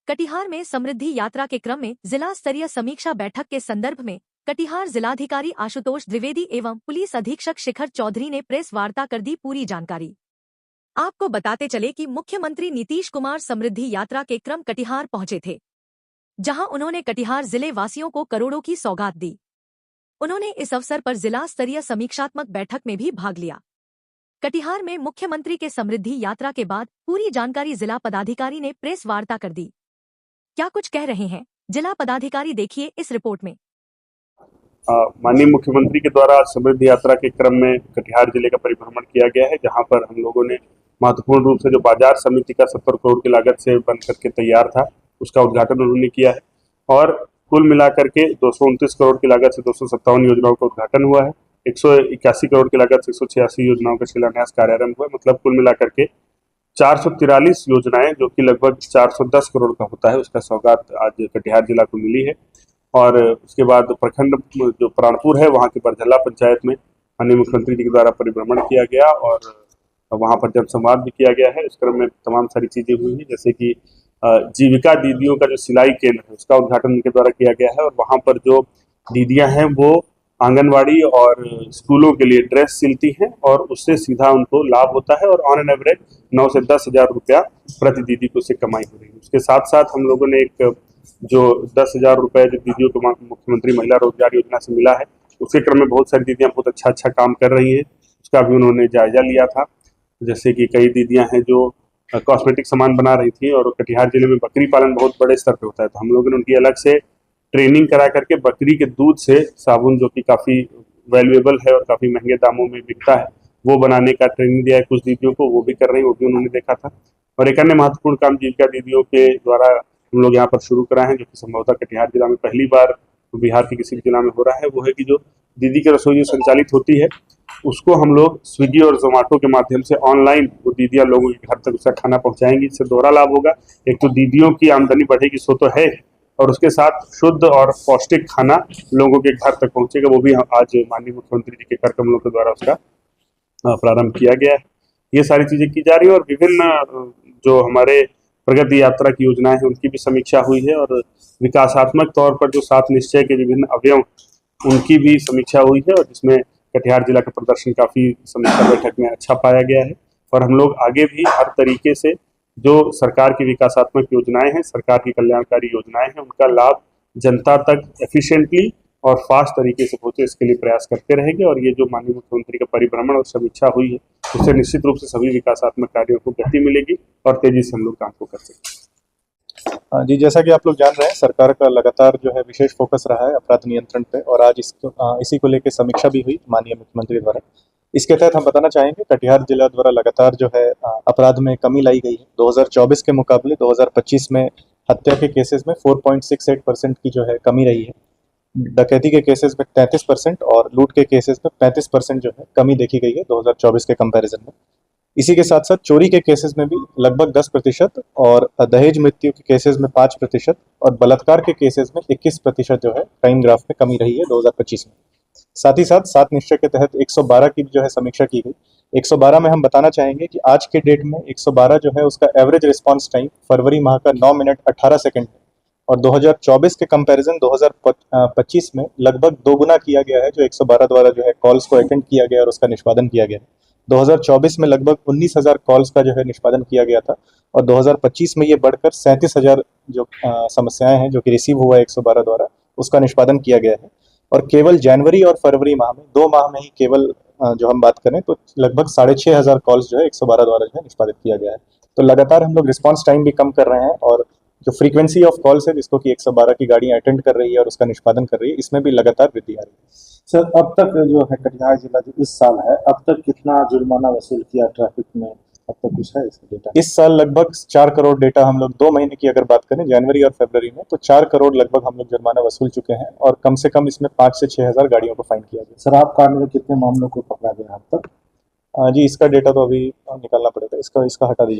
कटिहार में समृद्धि यात्रा के क्रम में जिला स्तरीय समीक्षा बैठक के संदर्भ में कटिहार जिलाधिकारी आशुतोष द्विवेदी एवं पुलिस अधीक्षक शिखर चौधरी ने प्रेस वार्ता कर दी पूरी जानकारी। आपको बताते चले कि मुख्यमंत्री नीतीश कुमार समृद्धि यात्रा के क्रम कटिहार पहुंचे थे, जहां उन्होंने कटिहार जिले वासियों को करोड़ों की सौगात दी। उन्होंने इस अवसर पर जिला स्तरीय समीक्षात्मक बैठक में भी भाग लिया। कटिहार में मुख्यमंत्री के समृद्धि यात्रा के बाद पूरी जानकारी जिला पदाधिकारी ने प्रेस वार्ता कर दी। क्या कुछ कह रहे हैं जिला पदाधिकारी, देखिए इस रिपोर्ट में। माननीय मुख्यमंत्री के द्वारा समृद्धि यात्रा के क्रम में कटिहार जिले का परिभ्रमण किया गया है, जहां पर हम लोगों ने महत्वपूर्ण रूप से जो बाजार समिति का 70 करोड़ की लागत से बन करके तैयार था, उसका उद्घाटन उन्होंने किया है। और कुल मिलाकर के 229 करोड़ की लागत से 257 योजनाओं का उद्घाटन हुआ है। 181 करोड़ की लागत से 186 योजनाओं का शिलान्यास कार्यारंभ हुआ है। मतलब कुल मिलाकर के 443 योजनाएं, जो कि लगभग 410 करोड़ का होता है, उसका सौगात आज कटिहार जिला को मिली है। और उसके बाद प्रखंड जो प्राणपुर है, वहाँ के बरझल्ला पंचायत में माननीय मुख्यमंत्री जी के द्वारा परिभ्रमण किया गया और वहाँ पर जनसंवाद भी किया गया है। इस क्रम में तमाम सारी चीज़ें हुई हैं, जैसे कि जीविका दीदियों का जो सिलाई केंद्र है, उसका उद्घाटन उनके द्वारा किया गया है। और वहाँ पर जो दीदियाँ हैं वो आंगनवाड़ी और स्कूलों के लिए ड्रेस सिलती हैं और उससे सीधा उनको लाभ होता है और ऑन एन एवरेज 9 से 10 हज़ार रुपया प्रति दीदी को उससे कमाई हो रही है। उसके साथ साथ हम लोगों ने एक जो 10,000 रुपये जो दीदियों को मुख्यमंत्री महिला रोजगार योजना से मिला है, उसके क्रम में बहुत सारी दीदियाँ बहुत अच्छा काम कर रही हैं, उसका भी उन्होंने जायजा लिया था। जैसे कि कई दीदियाँ हैं जो कॉस्मेटिक सामान बना रही थी और कटिहार जिले में बकरी पालन बहुत बड़े स्तर पे होता है, तो हम लोगों ने उनकी अलग से ट्रेनिंग करा करके बकरी के दूध से साबुन, जो कि काफ़ी वैल्यूएबल है और काफ़ी महंगे दामों में बिकता है, वो बनाने का ट्रेनिंग दिया है कुछ दीदियों को, वो भी कर रही हैं, वो भी उन्होंने देखा था। और एक अन्य महत्वपूर्ण काम जीविका दीदियों के द्वारा हम लोग यहाँ पर शुरू करा है, जो कि संभवतः कटिहार जिला में पहली बार बिहार के किसी भी जिला में हो रहा है। वो है कि जो दीदी की रसोई जो संचालित होती है, उसको हम लोग स्विगी और जोमेटो के माध्यम से ऑनलाइन वो दीदियाँ लोगों के घर तक उसका खाना पहुँचाएंगी। इससे दोहरा लाभ होगा, एक तो दीदियों की आमदनी बढ़ेगी, सो तो है, और उसके साथ शुद्ध और पौष्टिक खाना लोगों के घर तक पहुँचेगा। वो भी आज माननीय मुख्यमंत्री जी के कर कमलों के द्वारा उसका प्रारंभ किया गया है। ये सारी चीज़ें की जा रही है और विभिन्न जो हमारे प्रगति यात्रा की योजनाएं हैं, उनकी भी समीक्षा हुई है और विकासात्मक तौर पर जो 7 निश्चय के विभिन्न अवयव, उनकी भी समीक्षा हुई है और जिसमें कटिहार जिला का प्रदर्शन काफ़ी समीक्षा बैठक में अच्छा पाया गया है। और हम लोग आगे भी हर तरीके से जो सरकार की विकासात्मक योजनाएं हैं, सरकार की कल्याणकारी योजनाएं हैं, उनका लाभ जनता तक एफिशिएंटली और फास्ट तरीके से पहुंचे, इसके लिए प्रयास करते रहेंगे। और ये जो माननीय मुख्यमंत्री का परिभ्रमण और समीक्षा हुई है, उससे निश्चित रूप से सभी विकासात्मक कार्यों को गति मिलेगी और तेजी से हम लोग काम को कर सकते हैं। जी, जैसा कि आप लोग जान रहे हैं, सरकार का लगातार जो है विशेष फोकस रहा है अपराध नियंत्रण पे और आज इसी को लेकर समीक्षा भी हुई माननीय मुख्यमंत्री द्वारा। इसके तहत हम बताना चाहेंगे कटिहार जिला द्वारा लगातार जो है अपराध में कमी लाई गई है। 2024 के मुकाबले 2025 में हत्या के केसेस में 4.68% की जो है कमी रही है। डकैती के केसेस में 33% और लूट के केसेस में 35% जो है कमी देखी गई है 2024 के कंपैरिजन में। इसी के साथ साथ चोरी के केसेस में भी लगभग 10% और दहेज मृत्यु के केसेस में 5% और बलात्कार के केसेस में 21% जो है क्राइम ग्राफ में कमी रही है 2025 में। साथ ही साथ 7 निश्चय के तहत 112 की जो है समीक्षा की गई। 112 में हम बताना चाहेंगे कि आज के डेट में 112 जो है उसका एवरेज रिस्पांस टाइम फरवरी माह का 9 मिनट 18 सेकंड है और 2024 के कंपैरिजन 2025 में लगभग 2 गुना किया गया है जो 112 द्वारा जो है कॉल्स को अटेंड किया गया और उसका निष्पादन किया गया है। 2024 में लगभग 19,000 कॉल्स का जो है निष्पादन किया गया था और 2025 में ये बढ़कर 37,000 जो समस्याएं हैं जो कि रिसीव हुआ है 112 द्वारा, उसका निष्पादन किया गया है। और केवल जनवरी और फरवरी माह में 2 माह में ही केवल जो हम बात करें तो लगभग 6,500 कॉल्स जो है 112 द्वारा जो है निष्पादित किया गया है। तो लगातार हम लोग रिस्पॉन्स टाइम भी कम कर रहे हैं और जो फ्रीक्वेंसी ऑफ कॉल्स है जिसको कि 112 की गाड़ियां अटेंड कर रही है और उसका निष्पादन कर रही है, इसमें भी लगातार वृद्धि आ रही है। सर, अब तक जो है कटिहार जिला जो इस साल है, अब तक कितना जुर्माना वसूल किया ट्रैफिक में, अब तक कुछ है इसका डेटा? इस साल लगभग 4 करोड़ डेटा हम लोग 2 महीने की अगर बात करें जनवरी और फरवरी में, तो 4 करोड़ लगभग हम लोग जुर्माना वसूल चुके हैं और कम से कम इसमें 5 से 6,000 गाड़ियों को फाइन किया गया। शराब कांड में कितने मामलों को पकड़ा गया अब तक? जी, इसका डेटा तो अभी निकालना पड़ेगा, इसका हटा दीजिए।